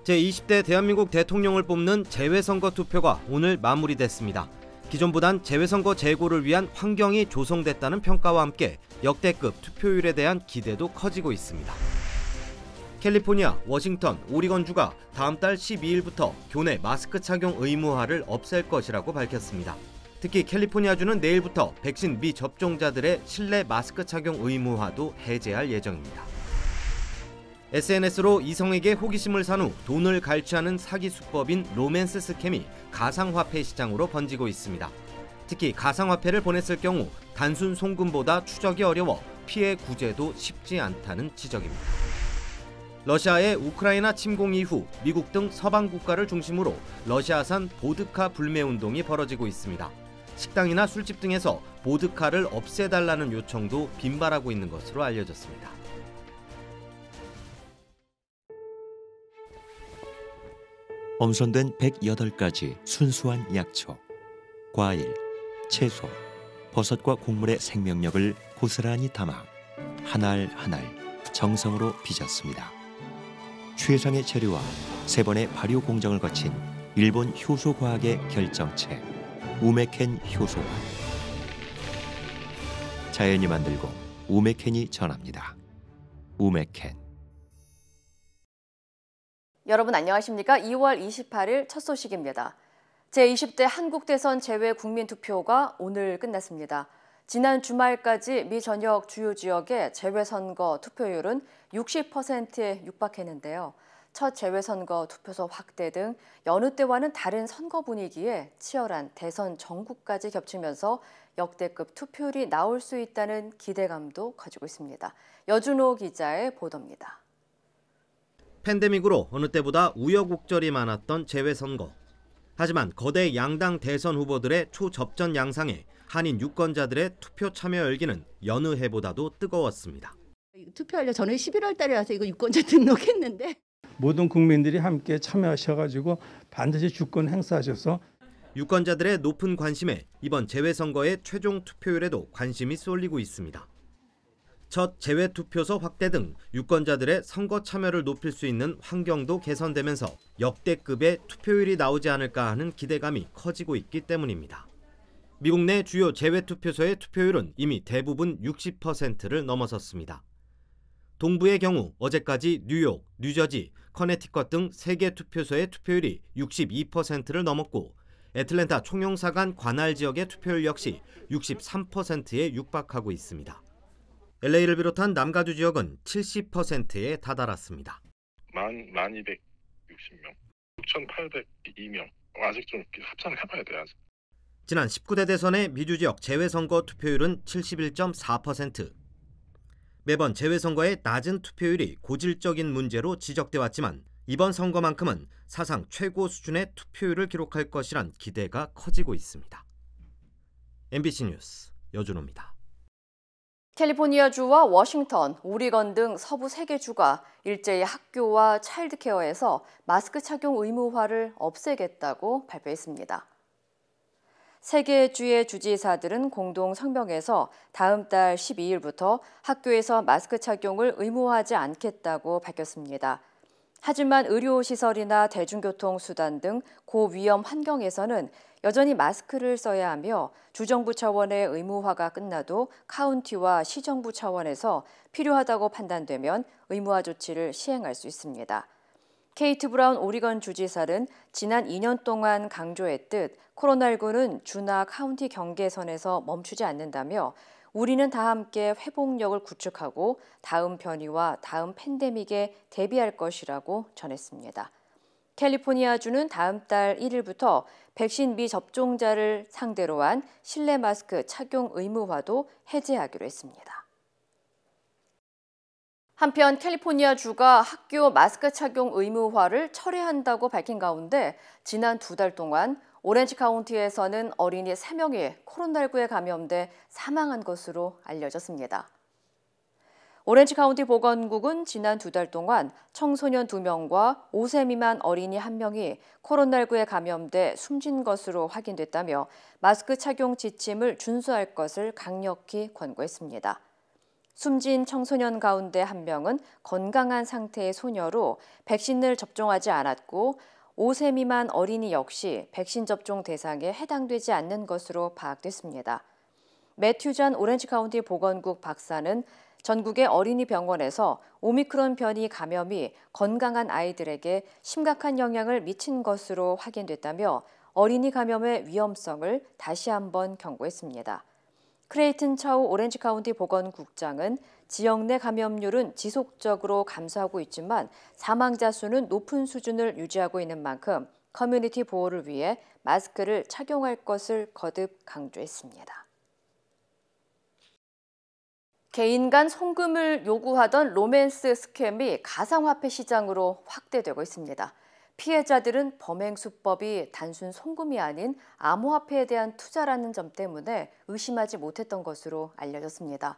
제20대 대한민국 대통령을 뽑는 재외선거 투표가 오늘 마무리됐습니다. 기존보단 재외선거 재고를 위한 환경이 조성됐다는 평가와 함께 역대급 투표율에 대한 기대도 커지고 있습니다. 캘리포니아, 워싱턴, 오리건주가 다음 달 12일부터 교내 마스크 착용 의무화를 없앨 것이라고 밝혔습니다. 특히 캘리포니아주는 내일부터 백신 미접종자들의 실내 마스크 착용 의무화도 해제할 예정입니다. SNS로 이성에게 호기심을 산 후 돈을 갈취하는 사기 수법인 로맨스 스캠이 가상화폐 시장으로 번지고 있습니다. 특히 가상화폐를 보냈을 경우 단순 송금보다 추적이 어려워 피해 구제도 쉽지 않다는 지적입니다. 러시아의 우크라이나 침공 이후 미국 등 서방 국가를 중심으로 러시아산 보드카 불매 운동이 벌어지고 있습니다. 식당이나 술집 등에서 보드카를 없애달라는 요청도 빈발하고 있는 것으로 알려졌습니다. 엄선된 108가지 순수한 약초, 과일, 채소, 버섯과 곡물의 생명력을 고스란히 담아 한 알 한 알 정성으로 빚었습니다. 최상의 재료와 3번의 발효 공정을 거친 일본 효소과학의 결정체 우메켄 효소화. 자연이 만들고 우메켄이 전합니다. 우메켄. 여러분 안녕하십니까? 2월 28일 첫 소식입니다. 제20대 한국 대선 재외 국민투표가 오늘 끝났습니다. 지난 주말까지 미 전역 주요 지역의 재외선거 투표율은 60%에 육박했는데요. 첫 재외선거 투표소 확대 등 여느 때와는 다른 선거 분위기에 치열한 대선 전국까지 겹치면서 역대급 투표율이 나올 수 있다는 기대감도 커지고 있습니다. 여준호 기자의 보도입니다. 팬데믹으로 어느 때보다 우여곡절이 많았던 재외선거. 하지만 거대 양당 대선 후보들의 초접전 양상에 한인 유권자들의 투표 참여 열기는 여느 해보다도 뜨거웠습니다. 투표하려 저는 11월 달에 와서 이거 유권자 등록했는데 모든 국민들이 함께 참여하셔가지고 반드시 주권 행사하셔서 유권자들의 높은 관심에 이번 재외선거의 최종 투표율에도 관심이 쏠리고 있습니다. 첫 재외투표소 확대 등 유권자들의 선거 참여를 높일 수 있는 환경도 개선되면서 역대급의 투표율이 나오지 않을까 하는 기대감이 커지고 있기 때문입니다. 미국 내 주요 재외투표소의 투표율은 이미 대부분 60%를 넘어섰습니다. 동부의 경우 어제까지 뉴욕, 뉴저지, 커네티컷 등 3개 투표소의 투표율이 62%를 넘었고 애틀랜타 총영사관 관할 지역의 투표율 역시 63%에 육박하고 있습니다. LA를 비롯한 남가주 지역은 70%에 다다랐습니다. 1260명, 6,802명. 아직 좀 합산을 해봐야 돼요. 아직. 지난 19대 대선의 미주 지역 재외선거 투표율은 71.4%. 매번 재외선거의 낮은 투표율이 고질적인 문제로 지적돼 왔지만 이번 선거만큼은 사상 최고 수준의 투표율을 기록할 것이란 기대가 커지고 있습니다. MBC 뉴스 여준호입니다. 캘리포니아주와 워싱턴, 오리건 등 서부 3개 주가 일제히 학교와 차일드케어에서 마스크 착용 의무화를 없애겠다고 발표했습니다. 3개 주의 주지사들은 공동 성명에서 다음 달 12일부터 학교에서 마스크 착용을 의무화하지 않겠다고 밝혔습니다. 하지만 의료시설이나 대중교통수단 등 고위험 환경에서는 여전히 마스크를 써야 하며 주정부 차원의 의무화가 끝나도 카운티와 시정부 차원에서 필요하다고 판단되면 의무화 조치를 시행할 수 있습니다. 케이트 브라운 오리건 주지사는 지난 2년 동안 강조했듯 코로나19는 주나 카운티 경계선에서 멈추지 않는다며 우리는 다 함께 회복력을 구축하고 다음 변이와 다음 팬데믹에 대비할 것이라고 전했습니다. 캘리포니아주는 다음 달 1일부터 백신 미접종자를 상대로 한 실내 마스크 착용 의무화도 해제하기로 했습니다. 한편 캘리포니아주가 학교 마스크 착용 의무화를 철회한다고 밝힌 가운데 지난 2달 동안 오렌지 카운티에서는 어린이 3명이 코로나19에 감염돼 사망한 것으로 알려졌습니다. 오렌지 카운티 보건국은 지난 2달 동안 청소년 2명과 5세 미만 어린이 1명이 코로나19에 감염돼 숨진 것으로 확인됐다며 마스크 착용 지침을 준수할 것을 강력히 권고했습니다. 숨진 청소년 가운데 한 명은 건강한 상태의 소녀로 백신을 접종하지 않았고 5세 미만 어린이 역시 백신 접종 대상에 해당되지 않는 것으로 파악됐습니다. 매튜 잔 오렌지 카운티 보건국 박사는 전국의 어린이 병원에서 오미크론 변이 감염이 건강한 아이들에게 심각한 영향을 미친 것으로 확인됐다며 어린이 감염의 위험성을 다시 한번 경고했습니다. 크레이튼 차우 오렌지 카운티 보건국장은 지역 내 감염률은 지속적으로 감소하고 있지만 사망자 수는 높은 수준을 유지하고 있는 만큼 커뮤니티 보호를 위해 마스크를 착용할 것을 거듭 강조했습니다. 개인 간 송금을 요구하던 로맨스 스캠이 가상화폐 시장으로 확대되고 있습니다. 피해자들은 범행 수법이 단순 송금이 아닌 암호화폐에 대한 투자라는 점 때문에 의심하지 못했던 것으로 알려졌습니다.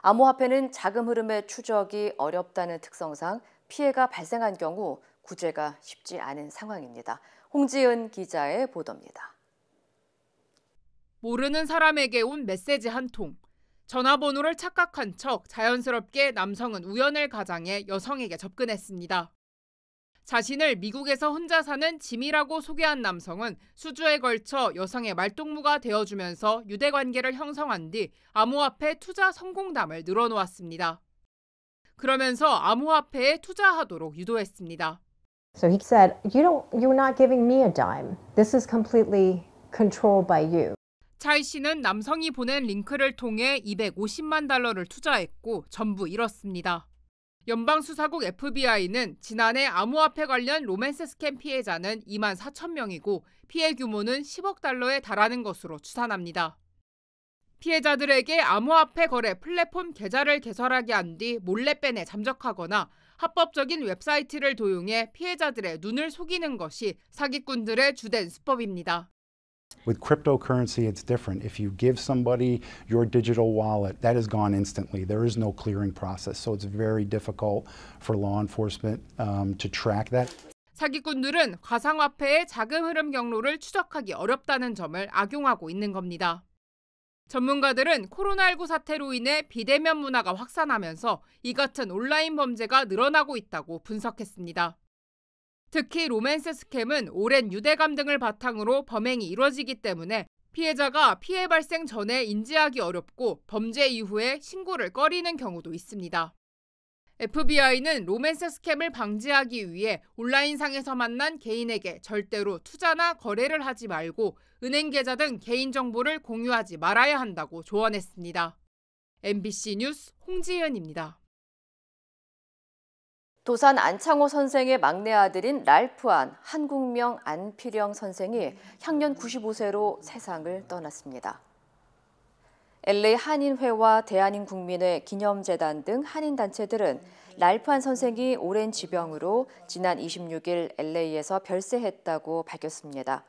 암호화폐는 자금 흐름의 추적이 어렵다는 특성상 피해가 발생한 경우 구제가 쉽지 않은 상황입니다. 홍지은 기자의 보도입니다. 모르는 사람에게 온 메시지 한 통. 전화번호를 착각한 척 자연스럽게 남성은 우연을 가장해 여성에게 접근했습니다. 자신을 미국에서 혼자 사는 짐이라고 소개한 남성은 수주에 걸쳐 여성의 말동무가 되어주면서 유대관계를 형성한 뒤 암호화폐 투자 성공담을 늘어놓았습니다. 그러면서 암호화폐에 투자하도록 유도했습니다. So he said, you're not giving me a dime. This is completely controlled by you. 차이 씨는 남성이 보낸 링크를 통해 250만 달러를 투자했고 전부 잃었습니다. 연방수사국 FBI는 지난해 암호화폐 관련 로맨스 스캠 피해자는 2만 4천 명이고 피해 규모는 10억 달러에 달하는 것으로 추산합니다. 피해자들에게 암호화폐 거래 플랫폼 계좌를 개설하게 한 뒤 몰래 뺀에 잠적하거나 합법적인 웹사이트를 도용해 피해자들의 눈을 속이는 것이 사기꾼들의 주된 수법입니다. With cryptocurrency, it's different. If you give somebody your digital wallet, that is gone instantly. There is no clearing process, so it's very difficult for law enforcement to track that. 사기꾼들은 가상화폐의 자금 흐름 경로를 추적하기 어렵다는 점을 악용하고 있는 겁니다. 전문가들은 코로나19 사태로 인해 비대면 문화가 확산하면서 이 같은 온라인 범죄가 늘어나고 있다고 분석했습니다. 특히 로맨스 스캠은 오랜 유대감 등을 바탕으로 범행이 이뤄지기 때문에 피해자가 피해 발생 전에 인지하기 어렵고 범죄 이후에 신고를 꺼리는 경우도 있습니다. FBI는 로맨스 스캠을 방지하기 위해 온라인상에서 만난 개인에게 절대로 투자나 거래를 하지 말고 은행 계좌 등 개인정보를 공유하지 말아야 한다고 조언했습니다. MBC 뉴스 홍지은입니다. 도산 안창호 선생의 막내 아들인 랄프안 한국명 안필영 선생이 향년 95세로 세상을 떠났습니다. LA 한인회와 대한인국민회 기념재단 등 한인단체들은 랄프안 선생이 오랜 지병으로 지난 26일 LA에서 별세했다고 밝혔습니다.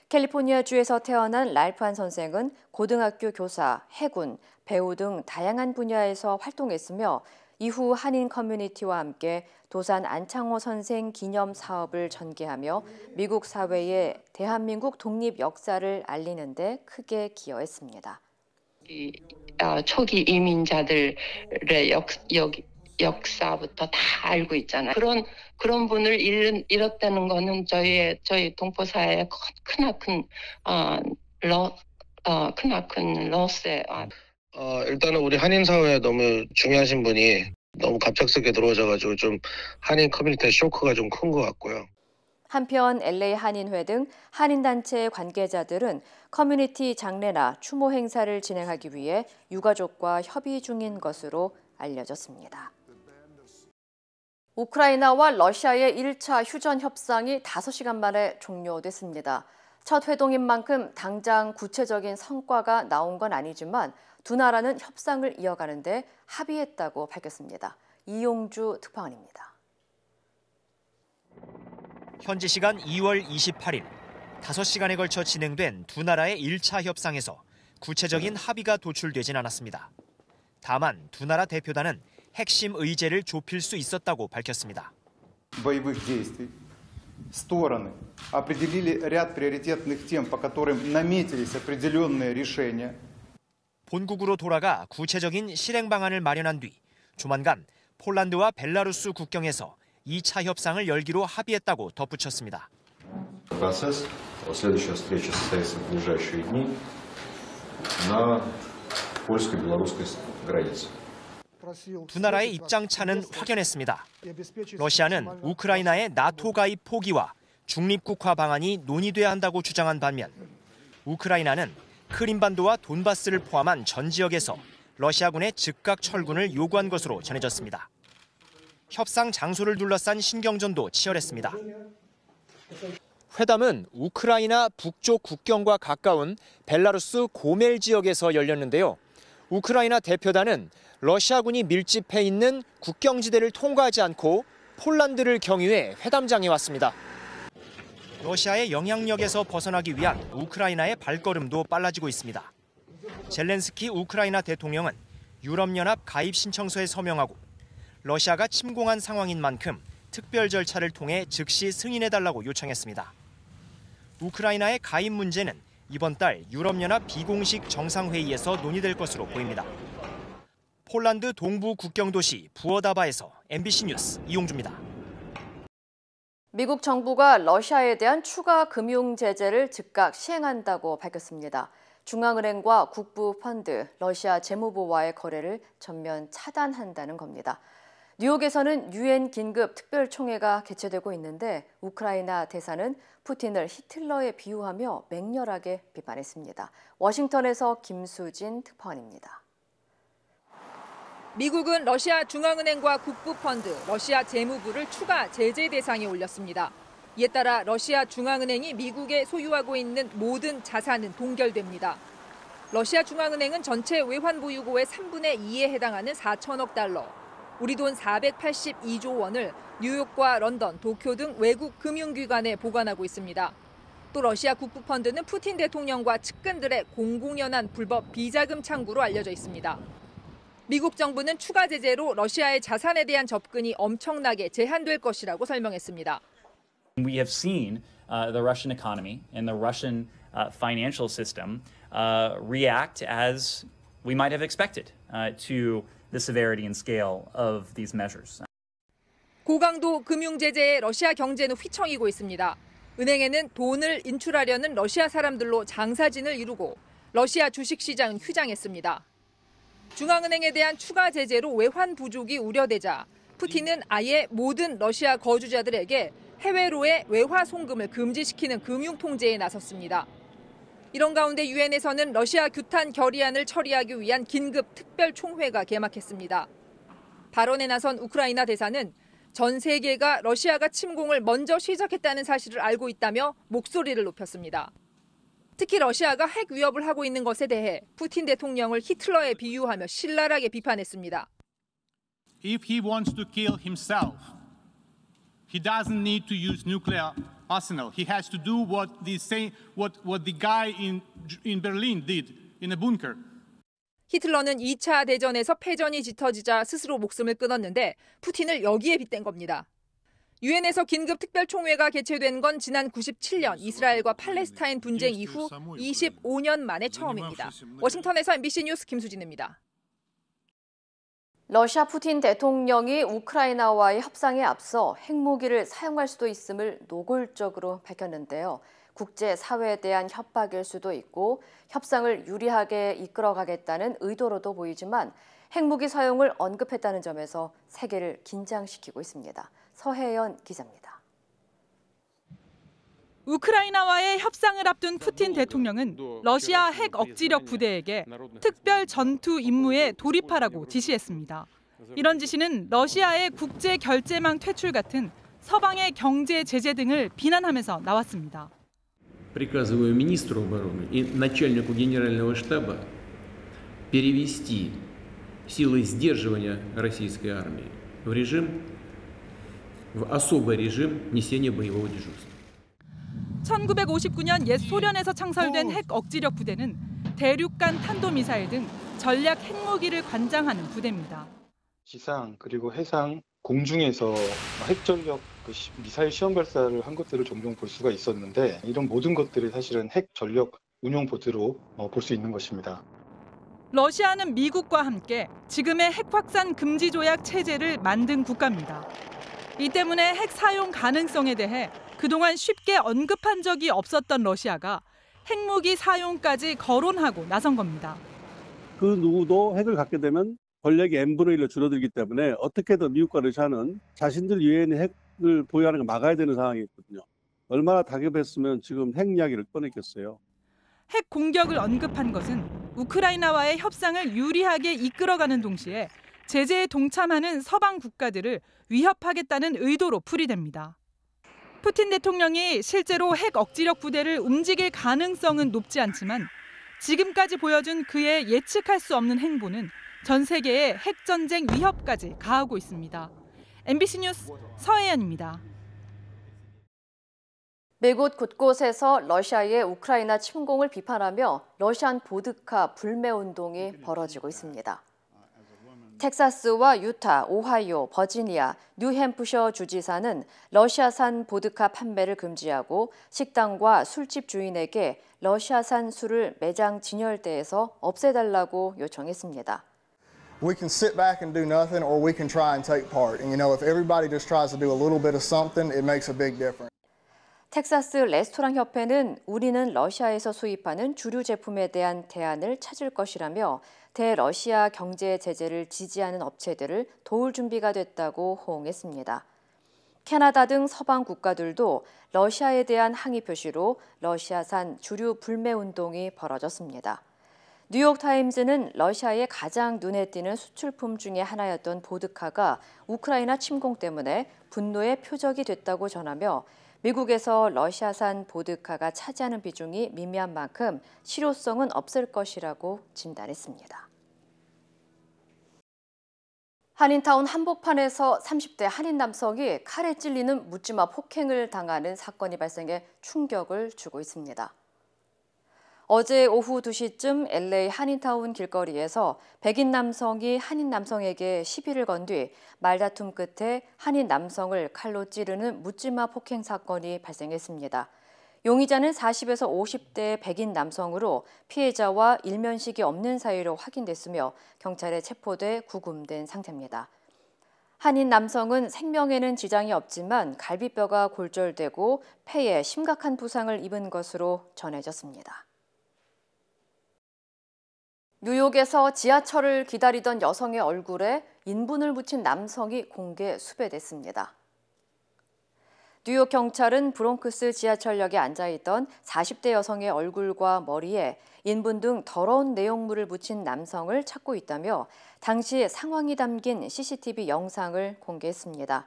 캘리포니아주에서 태어난 랄프안 선생은 고등학교 교사, 해군, 배우 등 다양한 분야에서 활동했으며 이후 한인 커뮤니티와 함께 도산 안창호 선생 기념 사업을 전개하며 미국 사회에 대한민국 독립 역사를 알리는 데 크게 기여했습니다. 초기 이민자들의 역사부터 다 알고 있잖아요. 그런 분을 잃었다는 거는 저희 동포 사회의 크나큰 로스에. 일단은 우리 한인 사회에 너무 중요하신 분이 너무 갑작스럽게 들어오셔가지고 좀 한인 커뮤니티의 쇼크가 좀 큰 것 같고요. 한편 LA 한인회 등 한인단체 관계자들은 커뮤니티 장례나 추모 행사를 진행하기 위해 유가족과 협의 중인 것으로 알려졌습니다. 우크라이나와 러시아의 1차 휴전 협상이 5시간 만에 종료됐습니다. 첫 회동인 만큼 당장 구체적인 성과가 나온 건 아니지만 두 나라는 협상을 이어가는 데 합의했다고 밝혔습니다. 이용주 특파원입니다. 현지 시간 2월 28일 5시간에 걸쳐 진행된 두 나라의 1차 협상에서 구체적인 합의가 도출되진 않았습니다. 다만 두 나라 대표단은 핵심 의제를 좁힐 수 있었다고 밝혔습니다. боевых действий стороны определили ряд приоритетных тем, по которым наметились определенные решения. 본국으로 돌아가 구체적인 실행 방안을 마련한 뒤 조만간 폴란드와 벨라루스 국경에서 2차 협상을 열기로 합의했다고 덧붙였습니다. Процесс, следующая встреча состоится в ближайшие дни на польско-белорусской границе. 두 나라의 입장차는 확연했습니다. 러시아는 우크라이나의 나토 가입 포기와 중립국화 방안이 논의돼야 한다고 주장한 반면 우크라이나는 크림반도와 돈바스를 포함한 전 지역에서 러시아군의 즉각 철군을 요구한 것으로 전해졌습니다. 협상 장소를 둘러싼 신경전도 치열했습니다. 회담은 우크라이나 북쪽 국경과 가까운 벨라루스 고멜 지역에서 열렸는데요. 우크라이나 대표단은 러시아군이 밀집해 있는 국경지대를 통과하지 않고 폴란드를 경유해 회담장에 왔습니다. 러시아의 영향력에서 벗어나기 위한 우크라이나의 발걸음도 빨라지고 있습니다. 젤렌스키 우크라이나 대통령은 유럽연합 가입 신청서에 서명하고 러시아가 침공한 상황인 만큼 특별 절차를 통해 즉시 승인해달라고 요청했습니다. 우크라이나의 가입 문제는 이번 달 유럽연합 비공식 정상회의에서 논의될 것으로 보입니다. 폴란드 동부 국경도시 부어다바에서 MBC 뉴스 이용주입니다. 미국 정부가 러시아에 대한 추가 금융 제재를 즉각 시행한다고 밝혔습니다. 중앙은행과 국부펀드, 러시아 재무부와의 거래를 전면 차단한다는 겁니다. 뉴욕에서는 유엔 긴급 특별총회가 개최되고 있는데 우크라이나 대사는 푸틴을 히틀러에 비유하며 맹렬하게 비판했습니다. 워싱턴에서 김수진 특파원입니다. 미국은 러시아 중앙은행과 국부펀드, 러시아 재무부를 추가 제재 대상에 올렸습니다. 이에 따라 러시아 중앙은행이 미국에 소유하고 있는 모든 자산은 동결됩니다. 러시아 중앙은행은 전체 외환 보유고의 3분의 2에 해당하는 4천억 달러, 우리 돈 482조 원을 뉴욕과 런던, 도쿄 등 외국 금융기관에 보관하고 있습니다. 또 러시아 국부펀드는 푸틴 대통령과 측근들의 공공연한 불법 비자금 창구로 알려져 있습니다. 미국 정부는 추가 제재로 러시아의 자산에 대한 접근이 엄청나게 제한될 것이라고 설명했습니다. We have seen the Russian economy and the Russian financial system react as we might have expected to the severity and scale of these measures. 고강도 금융 제재에 러시아 경제는 휘청이고 있습니다. 은행에는 돈을 인출하려는 러시아 사람들로 장사진을 이루고 러시아 주식시장은 휘장했습니다. 중앙은행에 대한 추가 제재로 외환 부족이 우려되자 푸틴은 아예 모든 러시아 거주자들에게 해외로의 외화 송금을 금지시키는 금융 통제에 나섰습니다. 이런 가운데 유엔에서는 러시아 규탄 결의안을 처리하기 위한 긴급 특별 총회가 개막했습니다. 발언에 나선 우크라이나 대사는 전 세계가 러시아가 침공을 먼저 시작했다는 사실을 알고 있다며 목소리를 높였습니다. 특히 러시아가 핵 위협을 하고 있는 것에 대해 푸틴 대통령을 히틀러에 비유하며 신랄하게 비판했습니다. If he wants to kill himself, he doesn't need to use nuclear arsenal. He has to do what the guy in Berlin did in a bunker. 히틀러는 2차 대전에서 패전이 짙어지자 스스로 목숨을 끊었는데 푸틴을 여기에 빗댄 겁니다. 유엔에서 긴급 특별총회가 개최된 건 지난 97년 이스라엘과 팔레스타인 분쟁 이후 25년 만에 처음입니다. 워싱턴에서 MBC 뉴스 김수진입니다. 러시아 푸틴 대통령이 우크라이나와의 협상에 앞서 핵무기를 사용할 수도 있음을 노골적으로 밝혔는데요. 국제사회에 대한 협박일 수도 있고 협상을 유리하게 이끌어가겠다는 의도로도 보이지만 핵무기 사용을 언급했다는 점에서 세계를 긴장시키고 있습니다. 서혜연 기자입니다. 우크라이나와의 협상을 앞둔 푸틴 대통령은 러시아 핵 억지력 부대에게 특별 전투 임무에 돌입하라고 지시했습니다. 이런 지시는 러시아의 국제 결제망 퇴출 같은 서방의 경제 제재 등을 비난하면서 나왔습니다. Приказываю министру обороны и начальнику генерального штаба перевести силы сдерживания российской армии в особый режим несения боевого дежурства. 1959년 옛 소련에서 창설된 핵 억지력 부대는 대륙간 탄도미사일 등 전략 핵무기를 관장하는 부대입니다. 지상 그리고 해상 공중에서 핵전력 미사일 시험 발사를 한 것들을 종종 볼 수가 있었는데 이런 모든 것들이 사실은 핵 전력 운용 보드로 볼 수 있는 것입니다. 러시아는 미국과 함께 지금의 핵 확산 금지 조약 체제를 만든 국가입니다. 이 때문에 핵 사용 가능성에 대해 그동안 쉽게 언급한 적이 없었던 러시아가 핵무기 사용까지 거론하고 나선 겁니다. 그 누구도 핵을 갖게 되면 권력이 n분의 1로 줄어들기 때문에 어떻게든 미국과 러시아는 자신들 유엔의 핵을 보유하는 걸 막아야 되는 상황이었거든요. 얼마나 다급했으면 지금 핵 이야기를 꺼냈겠어요. 핵 공격을 언급한 것은 우크라이나와의 협상을 유리하게 이끌어가는 동시에 제재에 동참하는 서방 국가들을 위협하겠다는 의도로 풀이됩니다. 푸틴 대통령이 실제로 핵 억지력 부대를 움직일 가능성은 높지 않지만 지금까지 보여준 그의 예측할 수 없는 행보는 전 세계의 핵전쟁 위협까지 가하고 있습니다. MBC 뉴스 서혜연입니다. 미국 곳곳에서 러시아의 우크라이나 침공을 비판하며 러시안 보드카 불매운동이 벌어지고 있습니다. 텍사스와 유타, 오하이오, 버지니아, 뉴햄프셔 주지사는 러시아산 보드카 판매를 금지하고 식당과 술집 주인에게 러시아산 술을 매장 진열대에서 없애달라고 요청했습니다. We can sit back and do nothing, or we can try and take part. And if everybody just tries to do a little bit of something, it makes a big difference. 텍사스 레스토랑 협회는 우리는 러시아에서 수입하는 주류 제품에 대한 대안을 찾을 것이라며 대러시아 경제 제재를 지지하는 업체들을 도울 준비가 됐다고 호응했습니다. 캐나다 등 서방 국가들도 러시아에 대한 항의 표시로 러시아산 주류 불매 운동이 벌어졌습니다. 뉴욕타임즈는 러시아의 가장 눈에 띄는 수출품 중에 하나였던 보드카가 우크라이나 침공 때문에 분노의 표적이 됐다고 전하며 미국에서 러시아산 보드카가 차지하는 비중이 미미한 만큼 실효성은 없을 것이라고 진단했습니다. 한인타운 한복판에서 30대 한인 남성이 칼에 찔리는 묻지마 폭행을 당하는 사건이 발생해 충격을 주고 있습니다. 어제 오후 2시쯤 LA 한인타운 길거리에서 백인 남성이 한인 남성에게 시비를 건 뒤 말다툼 끝에 한인 남성을 칼로 찌르는 묻지마 폭행 사건이 발생했습니다. 용의자는 40에서 50대 백인 남성으로 피해자와 일면식이 없는 사이로 확인됐으며 경찰에 체포돼 구금된 상태입니다. 한인 남성은 생명에는 지장이 없지만 갈비뼈가 골절되고 폐에 심각한 부상을 입은 것으로 전해졌습니다. 뉴욕에서 지하철을 기다리던 여성의 얼굴에 인분을 묻힌 남성이 공개 수배됐습니다. 뉴욕 경찰은 브롱크스 지하철역에 앉아있던 40대 여성의 얼굴과 머리에 인분 등 더러운 내용물을 묻힌 남성을 찾고 있다며 당시 상황이 담긴 CCTV 영상을 공개했습니다.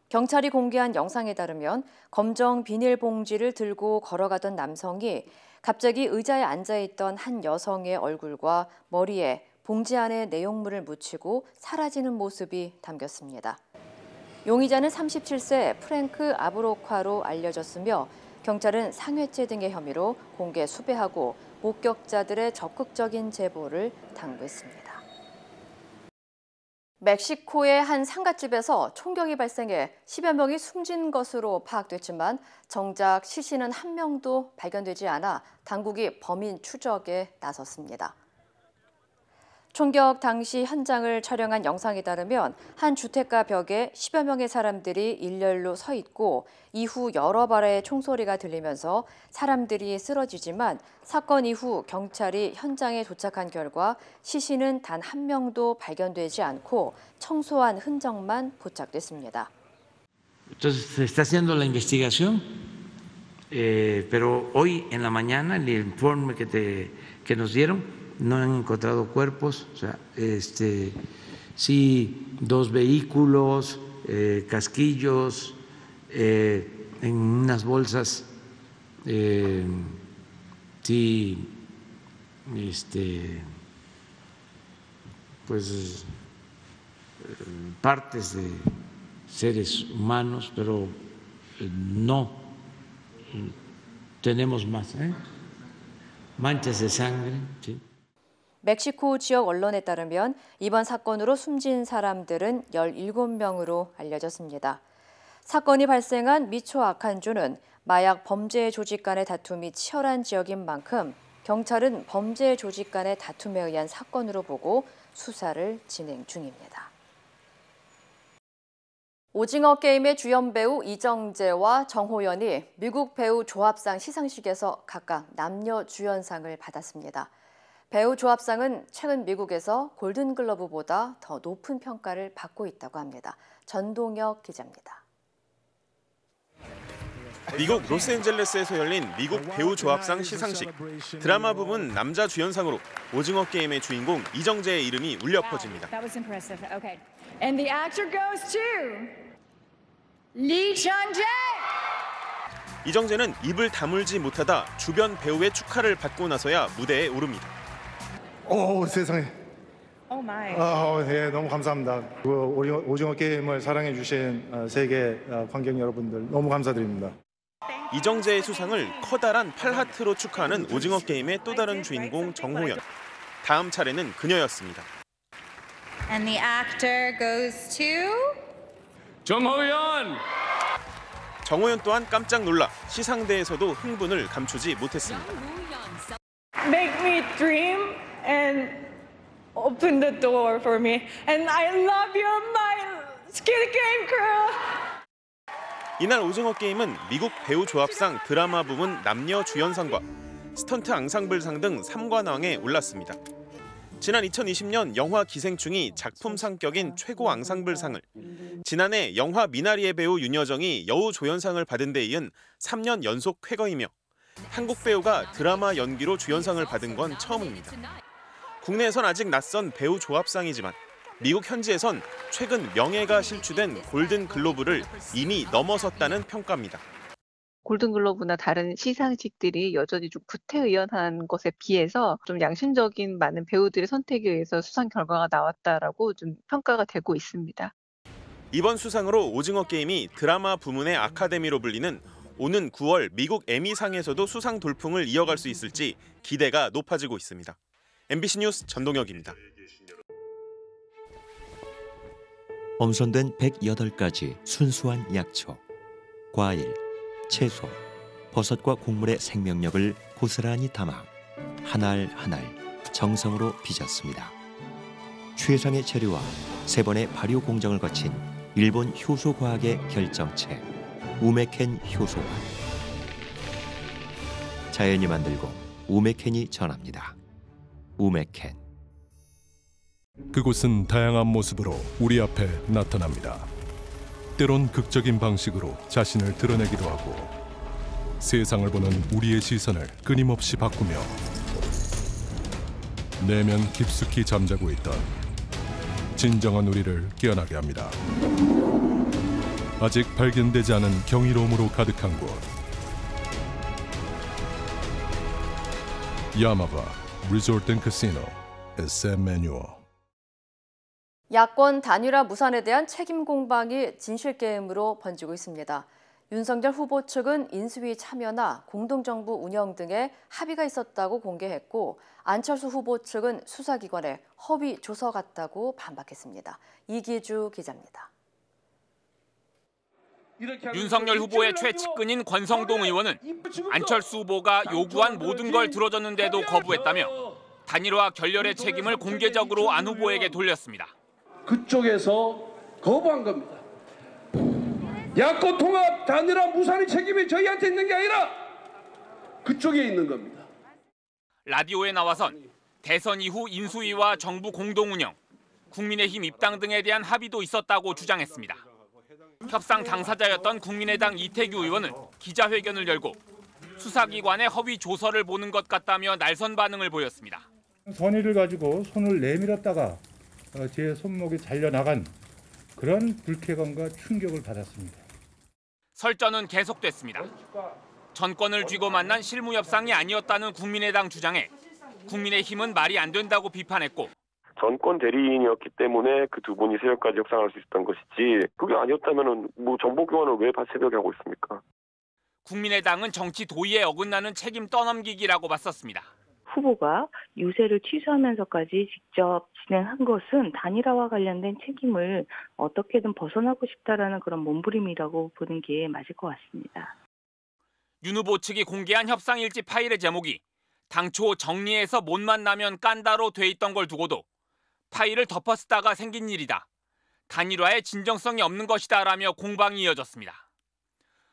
경찰이 공개한 영상에 따르면 검정 비닐봉지를 들고 걸어가던 남성이 갑자기 의자에 앉아있던 한 여성의 얼굴과 머리에 봉지 안에 내용물을 묻히고 사라지는 모습이 담겼습니다. 용의자는 37세 프랭크 아브로카로 알려졌으며 경찰은 상해죄 등의 혐의로 공개 수배하고 목격자들의 적극적인 제보를 당부했습니다. 멕시코의 한 상갓집에서 총격이 발생해 10여 명이 숨진 것으로 파악됐지만 정작 시신은 한 명도 발견되지 않아 당국이 범인 추적에 나섰습니다. 총격 당시 현장을 촬영한 영상에 따르면 한 주택가 벽에 10여 명의 사람들이 일렬로 서 있고 이후 여러 발의 총소리가 들리면서 사람들이 쓰러지지만 사건 이후 경찰이 현장에 도착한 결과 시신은 단 한 명도 발견되지 않고 청소한 흔적만 포착됐습니다. Entonces se está haciendo la investigación, pero hoy en la mañana el informe que nos dieron no han encontrado cuerpos, o sea, sí 2 vehículos, casquillos, en unas bolsas, sí, pues partes de seres humanos, pero no tenemos más, manchas de sangre, sí. 멕시코 지역 언론에 따르면 이번 사건으로 숨진 사람들은 17명으로 알려졌습니다. 사건이 발생한 미초아칸주는 마약 범죄 조직 간의 다툼이 치열한 지역인 만큼 경찰은 범죄 조직 간의 다툼에 의한 사건으로 보고 수사를 진행 중입니다. 오징어 게임의 주연 배우 이정재와 정호연이 미국 배우 조합상 시상식에서 각각 남녀 주연상을 받았습니다. 배우 조합상은 최근 미국에서 골든글러브보다 더 높은 평가를 받고 있다고 합니다. 전동혁 기자입니다. 미국 로스앤젤레스에서 열린 미국 배우 조합상 시상식. 드라마 부문 남자 주연상으로 오징어 게임의 주인공 이정재의 이름이 울려 퍼집니다. And the actor goes to Lee Chang-jae. 이정재는 입을 다물지 못하다 주변 배우의 축하를 받고 나서야 무대에 오릅니다. 세상에. Oh my. 네, 너무 감사합니다. 오징어 게임을 사랑해 주신 세계 관객 여러분들 너무 감사드립니다. 이정재의 수상을 커다란 팔하트로 축하하는 오징어 게임의 또 다른 주인공 정호연. 다음 차례는 그녀였습니다. And the actor goes to 정호연! 정호연 또한 깜짝 놀라 시상대에서도 흥분을 감추지 못했습니다. Make me dream and open the door for me. And I love you, my Squid Game crew. 이날 오징어 게임은 미국 배우 조합상 드라마 부문 남녀 주연상과 스턴트 앙상블상 등 3관왕에 올랐습니다. 지난 2020년 영화 기생충이 작품상 격인 최고 앙상블상을, 지난해 영화 미나리의 배우 윤여정이 여우 조연상을 받은 데 이은 3년 연속 쾌거이며 한국 배우가 드라마 연기로 주연상을 받은 건 처음입니다. 국내에선 아직 낯선 배우 조합상이지만 미국 현지에선 최근 명예가 실추된 골든글로브를 이미 넘어섰다는 평가입니다. 골든글로브나 다른 시상식들이 여전히 좀 구태의연한 것에 비해서 좀 양심적인 많은 배우들의 선택에 의해서 수상 결과가 나왔다라고 좀 평가가 되고 있습니다. 이번 수상으로 오징어 게임이 드라마 부문의 아카데미로 불리는 오는 9월 미국 에미상에서도 수상 돌풍을 이어갈 수 있을지 기대가 높아지고 있습니다. MBC 뉴스 전동혁입니다. 엄선된 108가지 순수한 약초, 과일, 채소, 버섯과 곡물의 생명력을 고스란히 담아 한 알 한 알 정성으로 빚었습니다. 최상의 재료와 3번의 발효 공정을 거친 일본 효소과학의 결정체, 우메켄 효소화. 자연이 만들고 우메켄이 전합니다. 우메켄. 그곳은 다양한 모습으로 우리 앞에 나타납니다. 때론 극적인 방식으로 자신을 드러내기도 하고 세상을 보는 우리의 시선을 끊임없이 바꾸며 내면 깊숙이 잠자고 있던 진정한 우리를 깨어나게 합니다. 아직 발견되지 않은 경이로움으로 가득한 곳, 야마바 리조트 앤 카시노 SM 매뉴얼. 야권 단일화 무산에 대한 책임 공방이 진실 게임으로 번지고 있습니다. 윤석열 후보 측은 인수위 참여나 공동정부 운영 등에 합의가 있었다고 공개했고, 안철수 후보 측은 수사기관에 허위 조서 같다고 반박했습니다. 이기주 기자입니다. 윤석열 후보의 최측근인 권성동 의원은 안철수 후보가 요구한 모든 걸 들어줬는데도 거부했다며 단일화 결렬의 책임을 공개적으로 안 후보에게 돌렸습니다. 그쪽에서 거부한 겁니다. 야권 통합 단일화 무산의 책임이 저희한테 있는 게 아니라 그쪽에 있는 겁니다. 라디오에 나와선 대선 이후 인수위와 정부 공동운영, 국민의힘 입당 등에 대한 합의도 있었다고 주장했습니다. 협상 당사자였던 국민의당 이태규 의원은 기자회견을 열고 수사기관의 허위 조서를 보는 것 같다며 날선 반응을 보였습니다. 선의를 가지고 손을 내밀었다가 제 손목이 잘려나간 그런 불쾌감과 충격을 받았습니다. 설전은 계속됐습니다. 전권을 쥐고 만난 실무협상이 아니었다는 국민의당 주장에 국민의힘은 말이 안 된다고 비판했고, 전권 대리인이었기 때문에 그 두 분이 새벽까지 협상할 수 있었던 것이지, 그게 아니었다면 정보 교환을 왜 새벽에 하고 있습니까? 국민의당은 정치 도의에 어긋나는 책임 떠넘기기라고 맞섰습니다. 후보가 유세를 취소하면서까지 직접 진행한 것은 단일화와 관련된 책임을 어떻게든 벗어나고 싶다라는 그런 몸부림이라고 보는 게 맞을 것 같습니다. 윤 후보 측이 공개한 협상 일지 파일의 제목이 당초 정리해서 못 만나면 깐다로 돼 있던 걸 두고도 파일을 덮어쓰다가 생긴 일이다. 단일화에 진정성이 없는 것이다라며 공방이 이어졌습니다.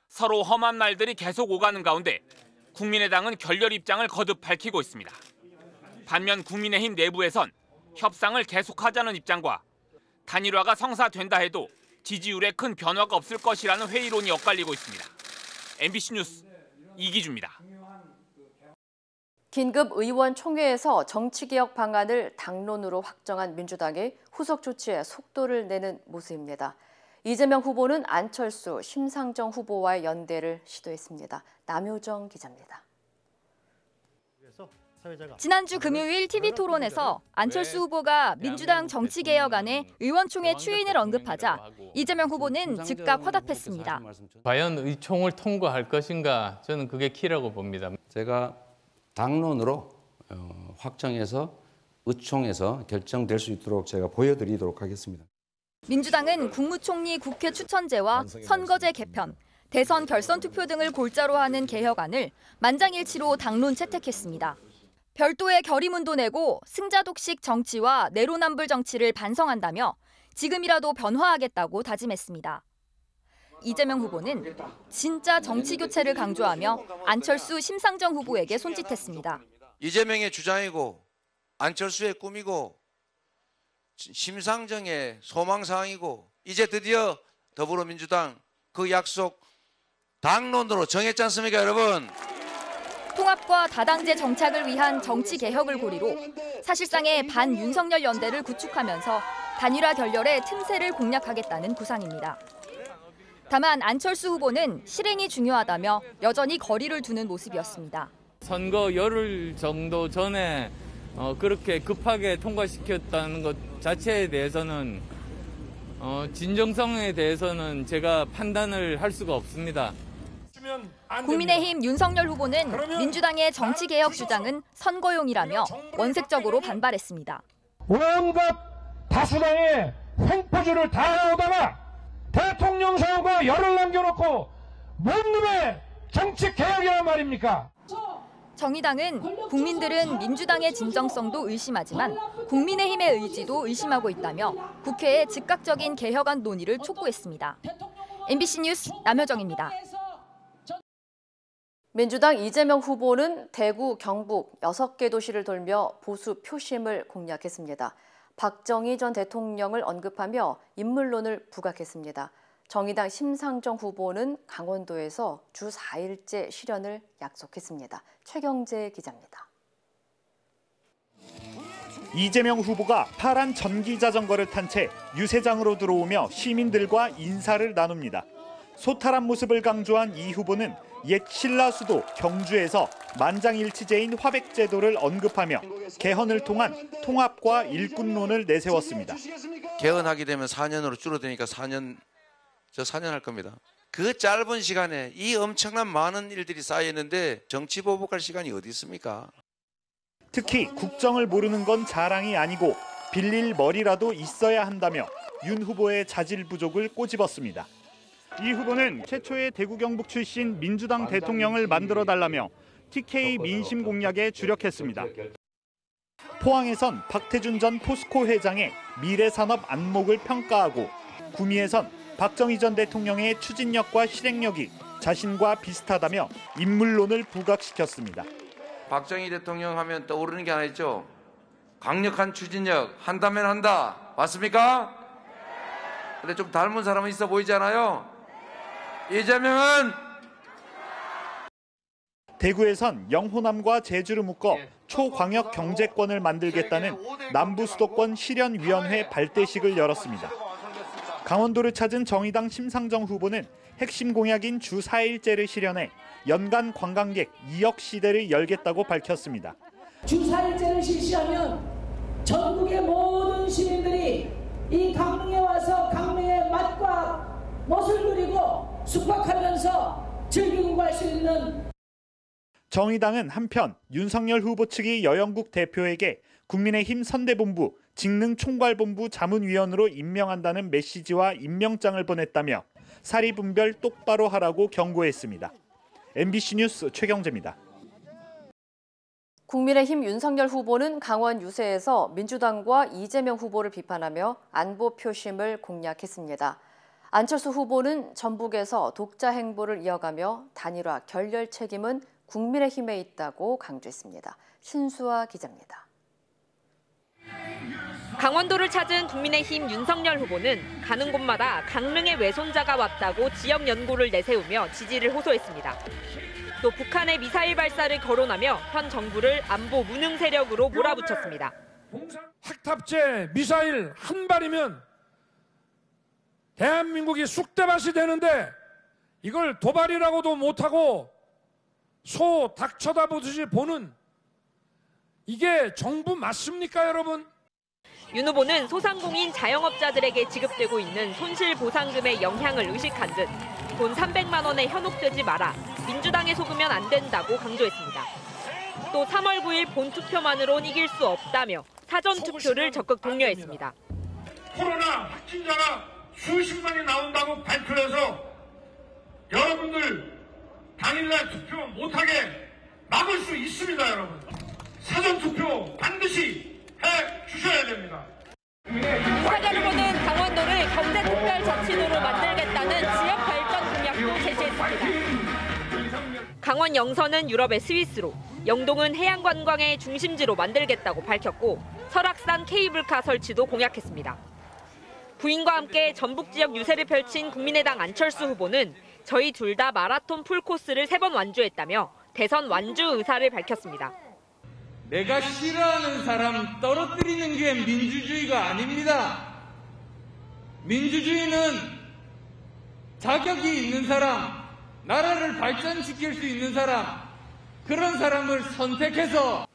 서로 험한 말들이 계속 오가는 가운데 국민의당은 결렬 입장을 거듭 밝히고 있습니다. 반면 국민의힘 내부에선 협상을 계속하자는 입장과 단일화가 성사된다 해도 지지율에 큰 변화가 없을 것이라는 회의론이 엇갈리고 있습니다. MBC 뉴스 이기주입니다. 긴급 의원총회에서 정치개혁 방안을 당론으로 확정한 민주당이 후속 조치에 속도를 내는 모습입니다. 이재명 후보는 안철수, 심상정 후보와의 연대를 시도했습니다. 남효정 기자입니다. 지난주 금요일 TV토론에서 안철수 후보가 민주당 정치개혁안에 의원총회 추인을 언급하자 이재명 후보는 즉각 화답했습니다. 과연 의총을 통과할 것인가, 저는 그게 키라고 봅니다. 제가 당론으로 확정해서 의총에서 결정될 수 있도록 제가 보여드리도록 하겠습니다. 민주당은 국무총리 국회 추천제와 선거제 개편, 대선 결선 투표 등을 골자로 하는 개혁안을 만장일치로 당론 채택했습니다. 별도의 결의문도 내고 승자독식 정치와 내로남불 정치를 반성한다며 지금이라도 변화하겠다고 다짐했습니다. 이재명 후보는 진짜 정치 교체를 강조하며 안철수, 심상정 후보에게 손짓했습니다. 이재명의 주장이고 안철수의 꿈이고 심상정의 소망사항이고 이제 드디어 더불어민주당 그 약속 당론으로 정했지 않습니까, 여러분? 통합과 다당제 정착을 위한 정치 개혁을 고리로 사실상의 반윤석열 연대를 구축하면서 단일화 결렬의 틈새를 공략하겠다는 구상입니다. 다만 안철수 후보는 실행이 중요하다며 여전히 거리를 두는 모습이었습니다. 선거 열흘 정도 전에 그렇게 급하게 통과시켰다는 것 자체에 대해서는 진정성에 대해서는 제가 판단을 할 수가 없습니다. 국민의힘 윤석열 후보는 민주당의 정치개혁 주장은 선거용이라며 원색적으로 반발했습니다. 온갖 다수당의 횡포주를 다 나오다가 대통령 선거 열을 남겨놓고 뭔 놈의 정치개혁이란 말입니까? 정의당은 국민들은 민주당의 진정성도 의심하지만 국민의힘의 의지도 의심하고 있다며 국회에 즉각적인 개혁안 논의를 촉구했습니다. MBC 뉴스 남효정입니다. 민주당 이재명 후보는 대구, 경북 6개 도시를 돌며 보수 표심을 공략했습니다. 박정희 전 대통령을 언급하며 인물론을 부각했습니다. 정의당 심상정 후보는 강원도에서 주 4일째 실현을 약속했습니다. 최경재 기자입니다. 이재명 후보가 파란 전기자전거를 탄 채 유세장으로 들어오며 시민들과 인사를 나눕니다. 소탈한 모습을 강조한 이 후보는 옛 신라 수도 경주에서 만장일치제인 화백제도를 언급하며 개헌을 통한 통합과 일꾼론을 내세웠습니다. 개헌하게 되면 4년으로 줄어드니까 4년 할 겁니다. 그 짧은 시간에 이 엄청난 많은 일들이 쌓여있는데 정치 보복할 시간이 어디 있습니까? 특히 국정을 모르는 건 자랑이 아니고 빌릴 머리라도 있어야 한다며 윤 후보의 자질 부족을 꼬집었습니다. 이 후보는 최초의 대구 경북 출신 민주당 대통령을 만들어달라며 TK 민심 공략에 주력했습니다. 포항에선 박태준 전 포스코 회장의 미래산업 안목을 평가하고 구미에선 박정희 전 대통령의 추진력과 실행력이 자신과 비슷하다며 인물론을 부각시켰습니다. 박정희 대통령 하면 떠오르는 게 하나 있죠. 강력한 추진력, 한다면 한다. 맞습니까? 근데 좀 닮은 사람은 있어 보이지 않아요? 이재명은 대구에선 영호남과 제주를 묶어 초광역 경제권을 만들겠다는 남부수도권 실현위원회 발대식을 열었습니다. 강원도를 찾은 정의당 심상정 후보는 핵심 공약인 주 4일제를 실현해 연간 관광객 2억 시대를 열겠다고 밝혔습니다. 주 4일제를 실시하면 전국의 모든 시민들이 이 강릉에 와서 강릉의 맛과 멋을 누리고 숙박하면서 즐기고 갈 수 있는. 정의당은 한편 윤석열 후보 측이 여영국 대표에게 국민의힘 선대본부 직능총괄본부 자문위원으로 임명한다는 메시지와 임명장을 보냈다며 사리분별 똑바로 하라고 경고했습니다. MBC 뉴스 최경재입니다. 국민의힘 윤석열 후보는 강원 유세에서 민주당과 이재명 후보를 비판하며 안보 표심을 공략했습니다. 안철수 후보는 전북에서 독자 행보를 이어가며 단일화 결렬 책임은 국민의힘에 있다고 강조했습니다. 신수아 기자입니다. 강원도를 찾은 국민의힘 윤석열 후보는 가는 곳마다 강릉의 외손자가 왔다고 지역 연고를 내세우며 지지를 호소했습니다. 또 북한의 미사일 발사를 거론하며 현 정부를 안보 무능 세력으로 몰아붙였습니다. 핵탑재 미사일 한 발이면 대한민국이 쑥대밭이 되는데 이걸 도발이라고도 못하고 소 닭 쳐다보듯이 보는 이게 정부 맞습니까, 여러분? 윤 후보는 소상공인 자영업자들에게 지급되고 있는 손실보상금의 영향을 의식한 듯 돈 300만 원에 현혹되지 마라, 민주당에 속으면 안 된다고 강조했습니다. 또 3월 9일 본투표만으론 이길 수 없다며 사전투표를 적극 독려했습니다. 코로나 확진자가 수십만이 나온다고 발표해서 여러분들 당일날 투표 못하게 막을 수 있습니다, 여러분. 사전투표 반드시 해주셔야 됩니다. 윤석열 후보는 강원도를 경제특별자치도로 만들겠다는 지역 발전 공약도 제시했습니다. 강원 영서는 유럽의 스위스로, 영동은 해양관광의 중심지로 만들겠다고 밝혔고 설악산 케이블카 설치도 공약했습니다. 부인과 함께 전북 지역 유세를 펼친 국민의당 안철수 후보는 저희 둘 다 마라톤 풀코스를 3번 완주했다며 대선 완주 의사를 밝혔습니다. 내가 싫어하는 사람 떨어뜨리는 게 민주주의가 아닙니다. 민주주의는 자격이 있는 사람, 나라를 발전시킬 수 있는 사람, 그런 사람을 선택해서.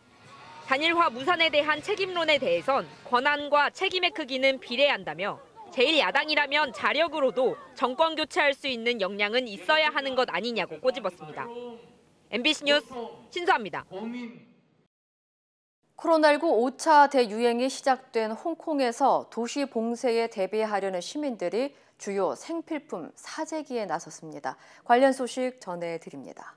단일화 무산에 대한 책임론에 대해선 권한과 책임의 크기는 비례한다며 제1야당이라면 자력으로도 정권 교체할 수 있는 역량은 있어야 하는 것 아니냐고 꼬집었습니다. MBC 뉴스 신수아입니다. 코로나19 5차 대유행이 시작된 홍콩에서 도시 봉쇄에 대비하려는 시민들이 주요 생필품 사재기에 나섰습니다. 관련 소식 전해드립니다.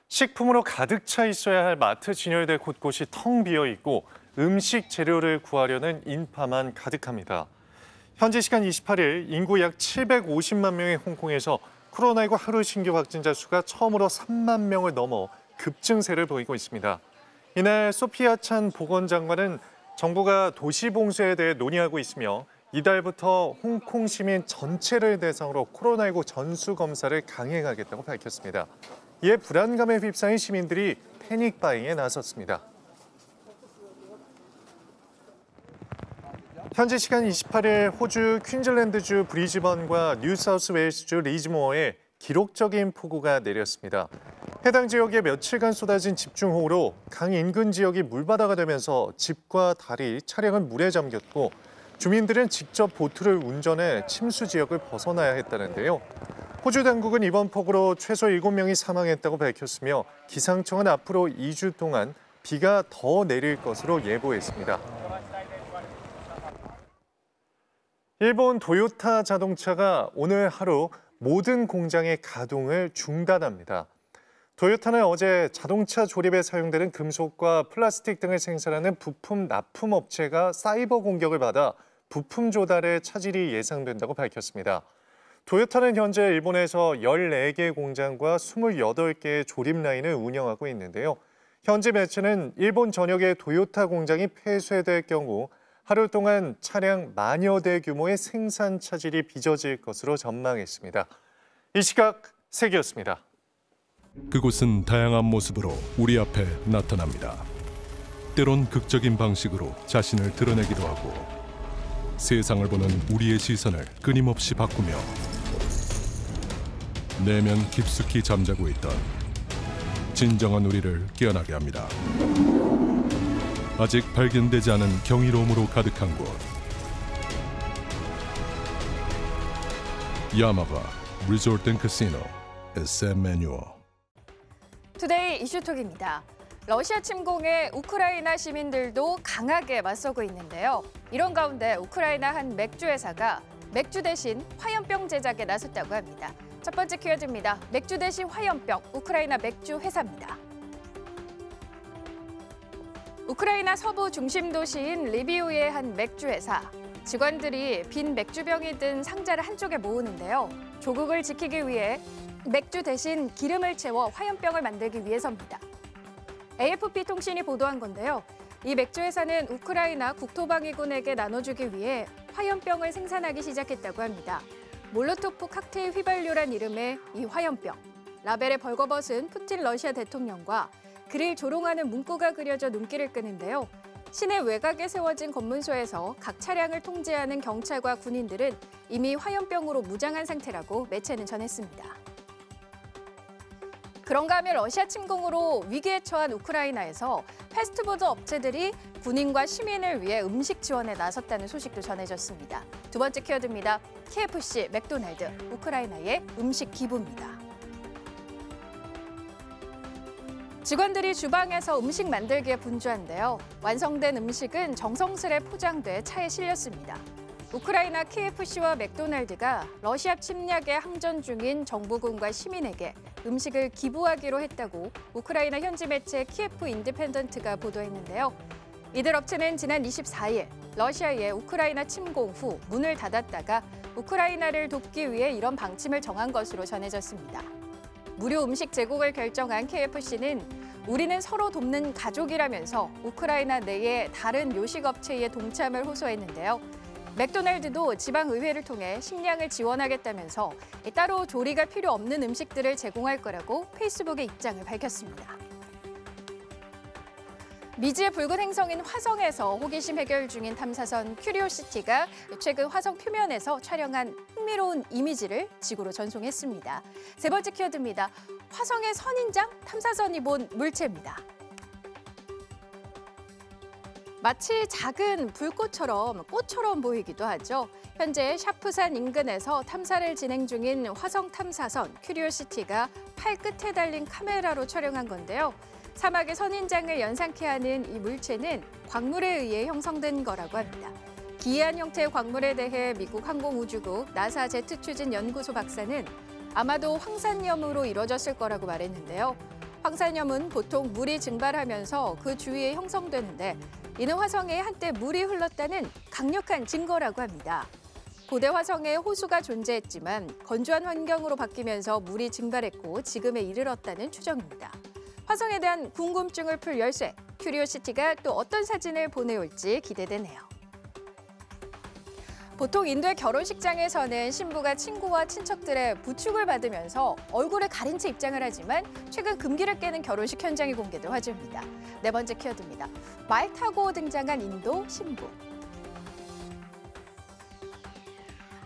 식품으로 가득 차 있어야 할 마트 진열대 곳곳이 텅 비어 있고 음식 재료를 구하려는 인파만 가득합니다. 현지 시간 28일 인구 약 750만 명의 홍콩에서 코로나19 하루 신규 확진자 수가 처음으로 3만 명을 넘어 급증세를 보이고 있습니다. 이날 소피아 찬 보건장관은 정부가 도시 봉쇄에 대해 논의하고 있으며 이달부터 홍콩 시민 전체를 대상으로 코로나19 전수 검사를 강행하겠다고 밝혔습니다. 이에 불안감에 휩싸인 시민들이 패닉 바잉에 나섰습니다. 현지 시간 28일 호주 퀸즐랜드주 브리즈번과 뉴사우스웨일스주 리즈모어에 기록적인 폭우가 내렸습니다. 해당 지역에 며칠간 쏟아진 집중호우로 강 인근 지역이 물바다가 되면서 집과 다리, 차량은 물에 잠겼고 주민들은 직접 보트를 운전해 침수 지역을 벗어나야 했다는데요. 호주 당국은 이번 폭우로 최소 7명이 사망했다고 밝혔으며 기상청은 앞으로 2주 동안 비가 더 내릴 것으로 예보했습니다. 일본 도요타 자동차가 오늘 하루 모든 공장의 가동을 중단합니다. 도요타는 어제 자동차 조립에 사용되는 금속과 플라스틱 등을 생산하는 부품 납품 업체가 사이버 공격을 받아 부품 조달에 차질이 예상된다고 밝혔습니다. 도요타는 현재 일본에서 14개 공장과 28개의 조립 라인을 운영하고 있는데요. 현지 매체는 일본 전역의 도요타 공장이 폐쇄될 경우 하루 동안 차량 만여 대 규모의 생산 차질이 빚어질 것으로 전망했습니다. 이 시각 세계였습니다. 그곳은 다양한 모습으로 우리 앞에 나타납니다. 때론 극적인 방식으로 자신을 드러내기도 하고 세상을 보는 우리의 시선을 끊임없이 바꾸며 내면 깊숙이 잠자고 있던 진정한 우리를 깨어나게 합니다. 아직 발견되지 않은 경이로움으로 가득한 곳. 야마바 리조트 앤 카시노 SM-매뉴얼. 투데이 이슈톡입니다. 러시아 침공에 우크라이나 시민들도 강하게 맞서고 있는데요. 이런 가운데 우크라이나 한 맥주 회사가 맥주 대신 화염병 제작에 나섰다고 합니다. 첫 번째 키워드입니다. 맥주 대신 화염병, 우크라이나 맥주 회사입니다. 우크라이나 서부 중심 도시인 리비우의 한 맥주 회사. 직원들이 빈 맥주병이 든 상자를 한쪽에 모으는데요. 조국을 지키기 위해 맥주 대신 기름을 채워 화염병을 만들기 위해서입니다. AFP 통신이 보도한 건데요. 이 맥주 회사는 우크라이나 국토방위군에게 나눠주기 위해 화염병을 생산하기 시작했다고 합니다. 몰로토프 칵테일 휘발유란 이름의 이 화염병. 라벨에 벌거벗은 푸틴 러시아 대통령과 그를 조롱하는 문구가 그려져 눈길을 끄는데요. 시내 외곽에 세워진 검문소에서 각 차량을 통제하는 경찰과 군인들은 이미 화염병으로 무장한 상태라고 매체는 전했습니다. 그런가 하면 러시아 침공으로 위기에 처한 우크라이나에서 패스트푸드 업체들이 군인과 시민을 위해 음식 지원에 나섰다는 소식도 전해졌습니다. 두 번째 키워드입니다. KFC, 맥도날드, 우크라이나의 음식 기부입니다. 직원들이 주방에서 음식 만들기에 분주한데요. 완성된 음식은 정성스레 포장돼 차에 실렸습니다. 우크라이나 KFC와 맥도날드가 러시아 침략에 항전 중인 정부군과 시민에게 음식을 기부하기로 했다고 우크라이나 현지 매체 키예프 인디펜던트가 보도했는데요. 이들 업체는 지난 24일 러시아의 우크라이나 침공 후 문을 닫았다가 우크라이나를 돕기 위해 이런 방침을 정한 것으로 전해졌습니다. 무료 음식 제공을 결정한 KFC는 우리는 서로 돕는 가족이라면서 우크라이나 내의 다른 요식업체의 동참을 호소했는데요. 맥도날드도 지방의회를 통해 식량을 지원하겠다면서 따로 조리가 필요 없는 음식들을 제공할 거라고 페이스북에 입장을 밝혔습니다. 미지의 붉은 행성인 화성에서 호기심 해결 중인 탐사선 큐리오시티가 최근 화성 표면에서 촬영한 흥미로운 이미지를 지구로 전송했습니다. 세 번째 키워드입니다. 화성의 선인장? 탐사선이 본 물체입니다. 마치 작은 불꽃처럼 꽃처럼 보이기도 하죠. 현재 샤프산 인근에서 탐사를 진행 중인 화성 탐사선 큐리오시티가 팔 끝에 달린 카메라로 촬영한 건데요. 사막의 선인장을 연상케 하는 이 물체는 광물에 의해 형성된 거라고 합니다. 기이한 형태의 광물에 대해 미국 항공우주국 나사 제트추진연구소 박사는 아마도 황산염으로 이루어졌을 거라고 말했는데요. 황산염은 보통 물이 증발하면서 그 주위에 형성되는데 이는 화성에 한때 물이 흘렀다는 강력한 증거라고 합니다. 고대 화성에 호수가 존재했지만 건조한 환경으로 바뀌면서 물이 증발했고 지금에 이르렀다는 추정입니다. 화성에 대한 궁금증을 풀 열쇠, 큐리오시티가 또 어떤 사진을 보내올지 기대되네요. 보통 인도의 결혼식장에서는 신부가 친구와 친척들의 부축을 받으면서 얼굴을 가린 채 입장을 하지만 최근 금기를 깨는 결혼식 현장이 공개돼 화제입니다. 네 번째 키워드입니다. 말 타고 등장한 인도 신부.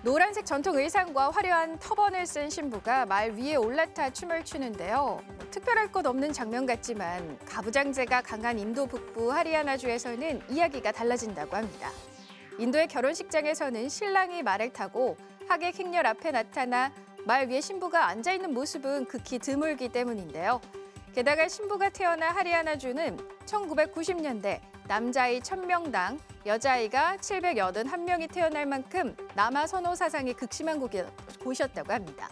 노란색 전통 의상과 화려한 터번을 쓴 신부가 말 위에 올라타 춤을 추는데요. 특별할 것 없는 장면 같지만 가부장제가 강한 인도 북부 하리아나주에서는 이야기가 달라진다고 합니다. 인도의 결혼식장에서는 신랑이 말을 타고 하객 행렬 앞에 나타나 말 위에 신부가 앉아있는 모습은 극히 드물기 때문인데요. 게다가 신부가 태어난 하리아나주는 1990년대 남자아이 1000명당 여자아이가 781명이 태어날 만큼 남아 선호 사상이 극심한 곳이었다고 합니다.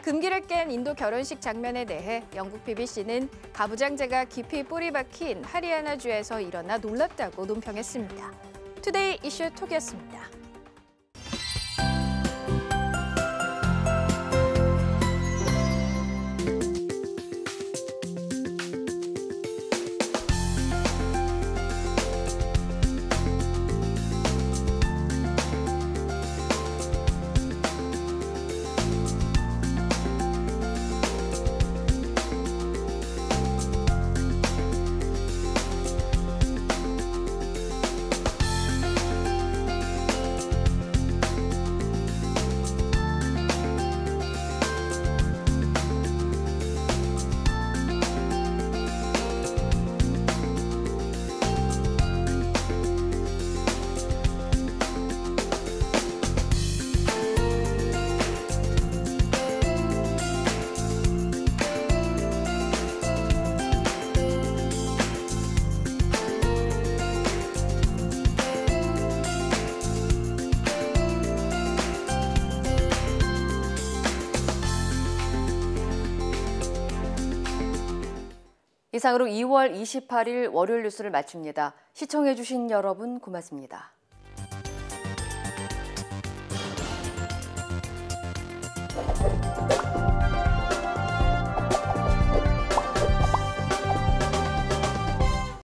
금기를 깬 인도 결혼식 장면에 대해 영국 BBC는 가부장제가 깊이 뿌리 박힌 하리아나주에서 일어나 놀랍다고 논평했습니다. 투데이 이슈 톡이었습니다. 이상으로 2월 28일 월요일 뉴스를 마칩니다. 시청해주신 여러분 고맙습니다.